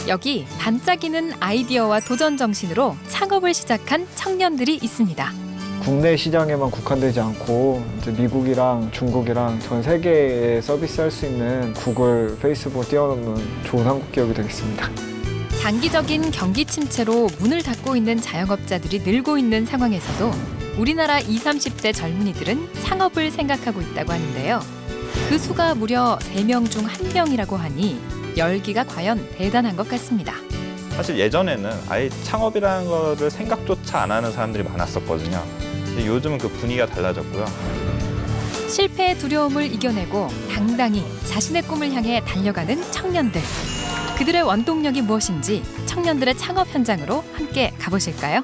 여기 반짝이는 아이디어와 도전 정신으로 창업을 시작한 청년들이 있습니다. 국내 시장에만 국한되지 않고 이제 미국이랑 중국이랑 전 세계에 서비스할 수 있는 구글, 페이스북을 뛰어넘는 좋은 한국 기업이 되겠습니다. 장기적인 경기 침체로 문을 닫고 있는 자영업자들이 늘고 있는 상황에서도 우리나라 20, 30대 젊은이들은 창업을 생각하고 있다고 하는데요. 그 수가 무려 3명 중 1명이라고 하니 열기가 과연 대단한 것 같습니다. 사실 예전에는 아예 창업이라는 거를 생각조차 안 하는 사람들이 많았었거든요. 근데 요즘은 그 분위기가 달라졌고요. 실패의 두려움을 이겨내고 당당히 자신의 꿈을 향해 달려가는 청년들. 그들의 원동력이 무엇인지 청년들의 창업 현장으로 함께 가보실까요?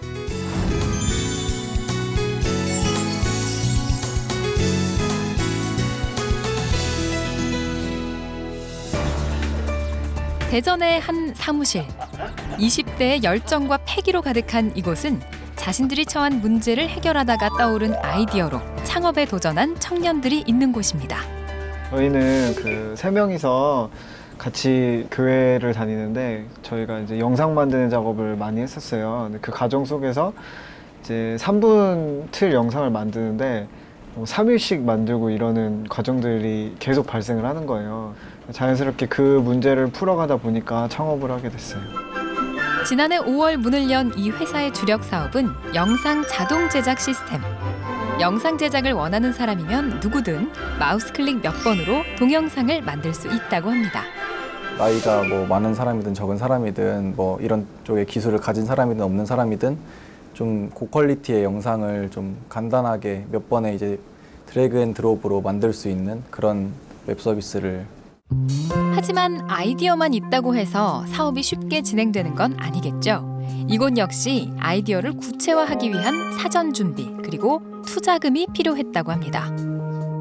대전의 한 사무실. 20대의 열정과 패기로 가득한 이곳은 자신들이 처한 문제를 해결하다가 떠오른 아이디어로 창업에 도전한 청년들이 있는 곳입니다. 저희는 그 3명이서 같이 교회를 다니는데 저희가 이제 영상 만드는 작업을 많이 했었어요. 근데 그 과정 속에서 이제 3분 틀 영상을 만드는데 3일씩 만들고 이러는 과정들이 계속 발생을 하는 거예요. 자연스럽게 그 문제를 풀어가다 보니까 창업을 하게 됐어요. 지난해 5월 문을 연 이 회사의 주력 사업은 영상 자동 제작 시스템. 영상 제작을 원하는 사람이면 누구든 마우스 클릭 몇 번으로 동영상을 만들 수 있다고 합니다. 나이가 뭐 많은 사람이든 적은 사람이든 뭐 이런 쪽에 기술을 가진 사람이든 없는 사람이든 좀 고퀄리티의 영상을 좀 간단하게 몇 번에 이제 드래그 앤 드롭으로 만들 수 있는 그런 웹 서비스를. 하지만 아이디어만 있다고 해서 사업이 쉽게 진행되는 건 아니겠죠. 이곳 역시 아이디어를 구체화하기 위한 사전 준비 그리고 투자금이 필요했다고 합니다.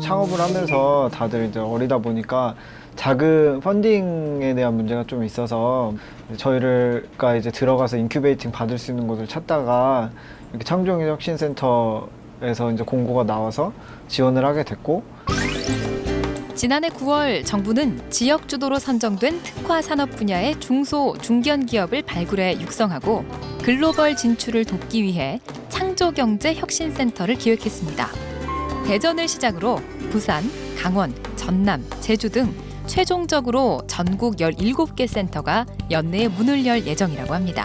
창업을 하면서 다들 이제 어리다 보니까 자금 펀딩에 대한 문제가 좀 있어서 저희가 이제 들어가서 인큐베이팅 받을 수 있는 곳을 찾다가 이렇게 창조경제혁신센터에서 이제 공고가 나와서 지원을 하게 됐고, 지난해 9월 정부는 지역 주도로 선정된 특화 산업 분야의 중소, 중견 기업을 발굴해 육성하고 글로벌 진출을 돕기 위해 창조경제혁신센터를 기획했습니다. 대전을 시작으로 부산, 강원, 전남, 제주 등 최종적으로 전국 17개 센터가 연내에 문을 열 예정이라고 합니다.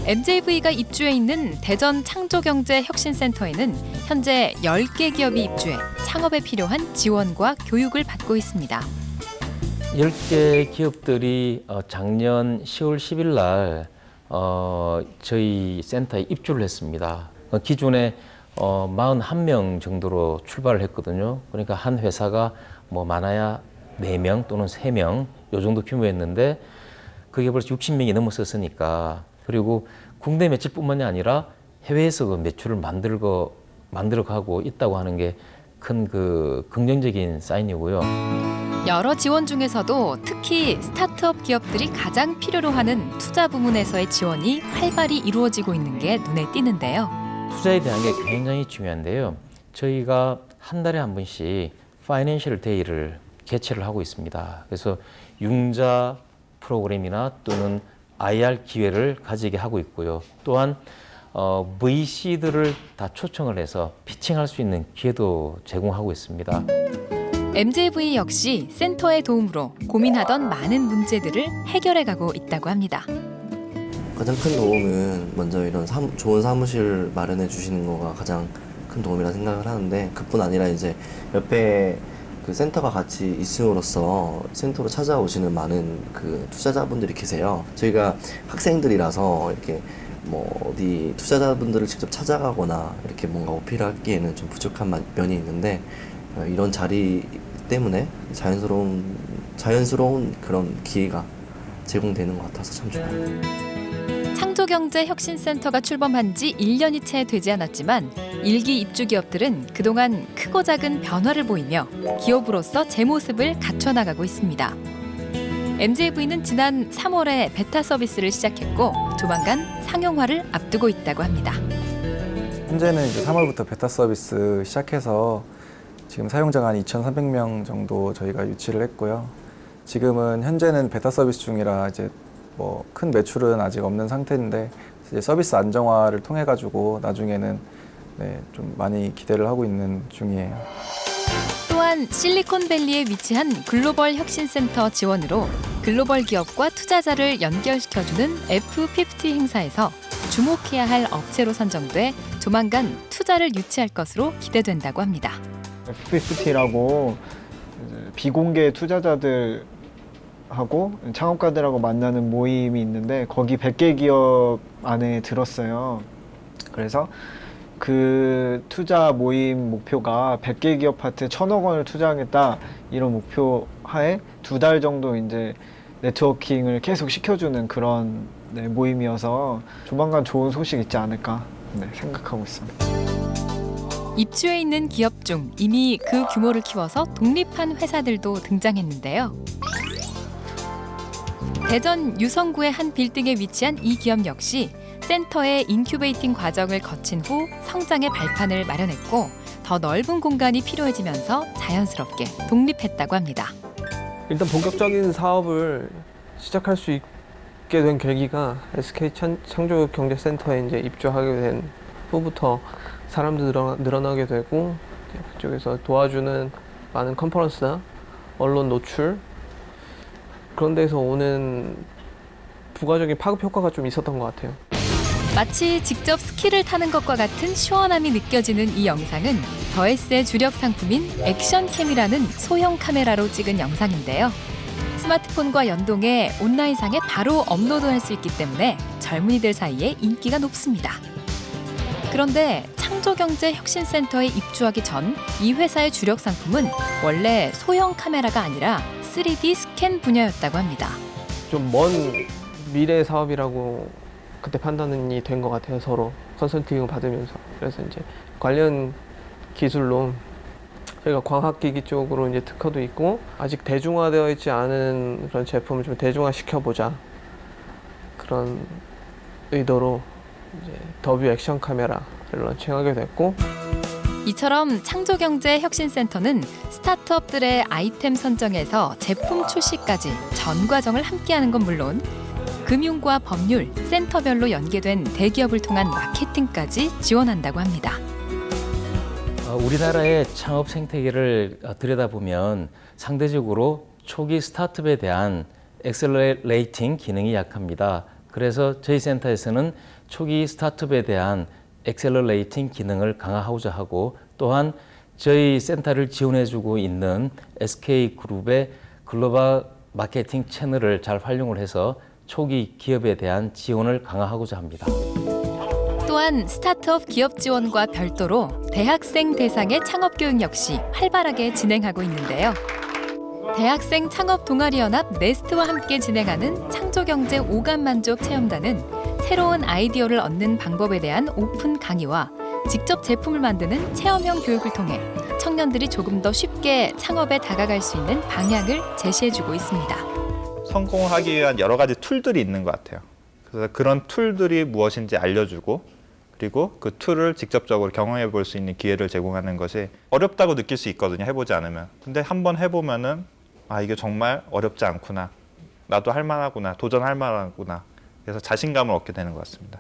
MJV가 입주해 있는 대전 창조경제혁신센터에는 현재 10개 기업이 입주해 창업에 필요한 지원과 교육을 받고 있습니다. 10개 기업들이 작년 10월 10일 날 저희 센터에 입주를 했습니다. 기존에 41명 정도로 출발을 했거든요. 그러니까 한 회사가 뭐 많아야 4명 또는 3명 요 정도 규모였는데 그게 벌써 60명이 넘었었으니까, 그리고 국내 매출뿐만이 아니라 해외에서 그 매출을 만들어가고 있다고 하는 게 큰 그 긍정적인 사인이고요. 여러 지원 중에서도 특히 스타트업 기업들이 가장 필요로 하는 투자 부문에서의 지원이 활발히 이루어지고 있는 게 눈에 띄는데요. 투자에 대한 게 굉장히 중요한데요. 저희가 한 달에 한 번씩 파이낸셜 데이를 개최를 하고 있습니다. 그래서 융자 프로그램이나 또는 IR 기회를 가지게 하고 있고요. 또한 VC들을 다 초청을 해서 피칭할 수 있는 기회도 제공하고 있습니다. MJV 역시 센터의 도움으로 고민하던 많은 문제들을 해결해가고 있다고 합니다. 가장 큰 도움은 먼저 이런 좋은 사무실 마련해 주시는 거가 가장 큰 도움이라 생각을 하는데, 그뿐 아니라 이제 옆에 그 센터가 같이 있음으로써 센터로 찾아오시는 많은 그 투자자분들이 계세요. 저희가 학생들이라서 이렇게 뭐 어디 투자자분들을 직접 찾아가거나 이렇게 뭔가 어필하기에는 좀 부족한 면이 있는데, 이런 자리 때문에 자연스러운 그런 기회가 제공되는 것 같아서 참 좋아요. 창조경제혁신센터가 출범한 지 1년이 채 되지 않았지만 일기 입주 기업들은 그동안 크고 작은 변화를 보이며 기업으로서 제 모습을 갖춰나가고 있습니다. MJV는 지난 3월에 베타 서비스를 시작했고 조만간 상용화를 앞두고 있다고 합니다. 현재는 이제 3월부터 베타 서비스 시작해서 지금 사용자가 한 2,300명 정도 저희가 유치를 했고요. 지금은 현재는 베타 서비스 중이라 이제 뭐 큰 매출은 아직 없는 상태인데 이제 서비스 안정화를 통해 가지고 나중에는 네, 좀 많이 기대를 하고 있는 중이에요. 또한 실리콘밸리에 위치한 글로벌 혁신센터 지원으로 글로벌 기업과 투자자를 연결시켜주는 F50 행사에서 주목해야 할 업체로 선정돼 조만간 투자를 유치할 것으로 기대된다고 합니다. F50라고 비공개 투자자들하고 창업가들하고 만나는 모임이 있는데 거기 100개 기업 안에 들었어요. 그래서 그 투자 모임 목표가 100개 기업한테 1,000억 원을 투자하겠다 이런 목표 하에 2달 정도 이제 네트워킹을 계속 시켜주는 그런 모임이어서 조만간 좋은 소식 있지 않을까 생각하고 있습니다. 입주해 있는 기업 중 이미 그 규모를 키워서 독립한 회사들도 등장했는데요. 대전 유성구의 한 빌딩에 위치한 이 기업 역시 센터의 인큐베이팅 과정을 거친 후 성장의 발판을 마련했고 더 넓은 공간이 필요해지면서 자연스럽게 독립했다고 합니다. 일단 본격적인 사업을 시작할 수 있게 된 계기가 SK 창조경제센터에 이제 입주하게 된 후부터 사람들이 늘어나게 되고 그쪽에서 도와주는 많은 컨퍼런스나 언론 노출 그런 데서 오는 부가적인 파급 효과가 좀 있었던 것 같아요. 마치 직접 스키를 타는 것과 같은 시원함이 느껴지는 이 영상은 더에스의 주력 상품인 액션캠이라는 소형 카메라로 찍은 영상인데요. 스마트폰과 연동해 온라인상에 바로 업로드할 수 있기 때문에 젊은이들 사이에 인기가 높습니다. 그런데 창조경제혁신센터에 입주하기 전 이 회사의 주력 상품은 원래 소형 카메라가 아니라 3D 스캔 분야였다고 합니다. 좀 먼 미래 사업이라고 그때 판단이 된 것 같아요. 서로 컨설팅을 받으면서. 그래서 이제 관련 기술로 저희가 광학기기 쪽으로 이제 특허도 있고 아직 대중화되어 있지 않은 그런 제품을 좀 대중화 시켜보자 그런 의도로 이제 더뷰 액션 카메라를 런칭하게 됐고. 이처럼 창조경제혁신센터는 스타트업들의 아이템 선정에서 제품 출시까지 전 과정을 함께하는 건 물론 금융과 법률, 센터별로 연계된 대기업을 통한 마케팅까지 지원한다고 합니다. 우리나라의 창업 생태계를 들여다보면 상대적으로 초기 스타트업에 대한 엑셀러레이팅 기능이 약합니다. 그래서 저희 센터에서는 초기 스타트업에 대한 엑셀러레이팅 기능을 강화하고자 하고 또한 저희 센터를 지원해주고 있는 SK그룹의 글로벌 마케팅 채널을 잘 활용을 해서 초기 기업에 대한 지원을 강화하고자 합니다. 또한 스타트업 기업 지원과 별도로 대학생 대상의 창업 교육 역시 활발하게 진행하고 있는데요. 대학생 창업 동아리연합 네스트와 함께 진행하는 창조경제 오감만족 체험단은 새로운 아이디어를 얻는 방법에 대한 오픈 강의와 직접 제품을 만드는 체험형 교육을 통해 청년들이 조금 더 쉽게 창업에 다가갈 수 있는 방향을 제시해주고 있습니다. 성공하기 위한 여러 가지 툴들이 있는 것 같아요. 그래서 그런 툴들이 무엇인지 알려주고 그리고 그 툴을 직접적으로 경험해 볼 수 있는 기회를 제공하는 것이 어렵다고 느낄 수 있거든요. 해보지 않으면. 근데 한번 해보면은 아 이게 정말 어렵지 않구나. 나도 할 만하구나. 도전할 만하구나. 그래서 자신감을 얻게 되는 것 같습니다.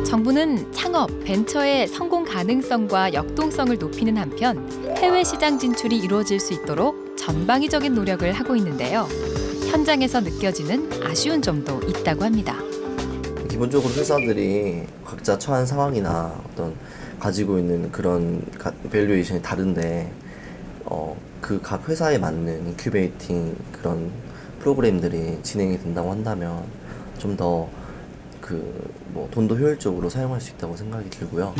정부는 창업, 벤처의 성공 가능성과 역동성을 높이는 한편 해외 시장 진출이 이루어질 수 있도록 전방위적인 노력을 하고 있는데요. 현장에서 느껴지는 아쉬운 점도 있다고 합니다. 기본적으로 회사들이 각자 처한 상황이나 어떤 가지고 있는 그런 밸류에이션이 다른데 그 각 회사에 맞는 인큐베이팅 그런 프로그램들이 진행이 된다고 한다면 좀 더 돈도 효율적으로 사용할 수 있다고 생각이 들고요.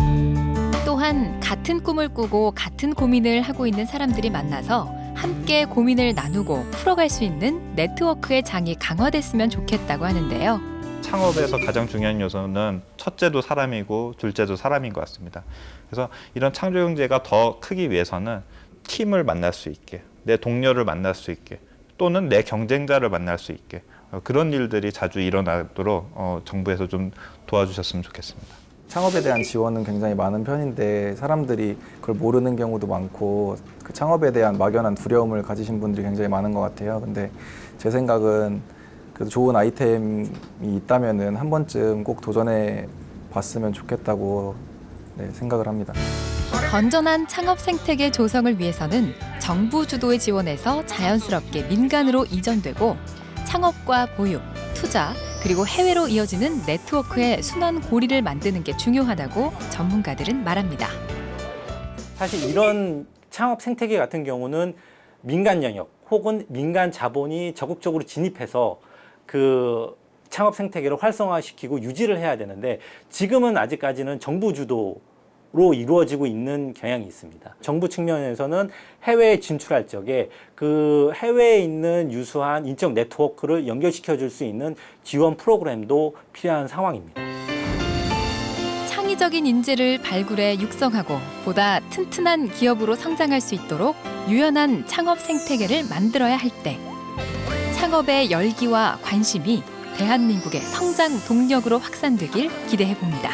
또한 같은 꿈을 꾸고 같은 고민을 하고 있는 사람들이 만나서 함께 고민을 나누고 풀어갈 수 있는 네트워크의 장이 강화됐으면 좋겠다고 하는데요. 창업에서 가장 중요한 요소는 첫째도 사람이고 둘째도 사람인 것 같습니다. 그래서 이런 창조 경제가 더 크기 위해서는 팀을 만날 수 있게, 내 동료를 만날 수 있게, 또는 내 경쟁자를 만날 수 있게 그런 일들이 자주 일어나도록 정부에서 좀 도와주셨으면 좋겠습니다. 창업에 대한 지원은 굉장히 많은 편인데 사람들이 그걸 모르는 경우도 많고 그 창업에 대한 막연한 두려움을 가지신 분들이 굉장히 많은 것 같아요. 근데 제 생각은 그래도 좋은 아이템이 있다면은 한 번쯤 꼭 도전해 봤으면 좋겠다고 생각을 합니다. 건전한 창업 생태계 조성을 위해서는 정부 주도의 지원에서 자연스럽게 민간으로 이전되고 창업과 보육, 투자, 그리고 해외로 이어지는 네트워크의 순환 고리를 만드는 게 중요하다고 전문가들은 말합니다. 사실 이런 창업 생태계 같은 경우는 민간 영역 혹은 민간 자본이 적극적으로 진입해서 그 창업 생태계를 활성화시키고 유지를 해야 되는데 지금은 아직까지는 정부 주도로 이루어지고 있는 경향이 있습니다. 정부 측면에서는 해외에 진출할 적에 그 해외에 있는 유수한 인적 네트워크를 연결시켜 줄 수 있는 지원 프로그램도 필요한 상황입니다. 창의적인 인재를 발굴해 육성하고 보다 튼튼한 기업으로 성장할 수 있도록 유연한 창업 생태계를 만들어야 할 때 창업의 열기와 관심이 대한민국의 성장 동력으로 확산되길 기대해 봅니다.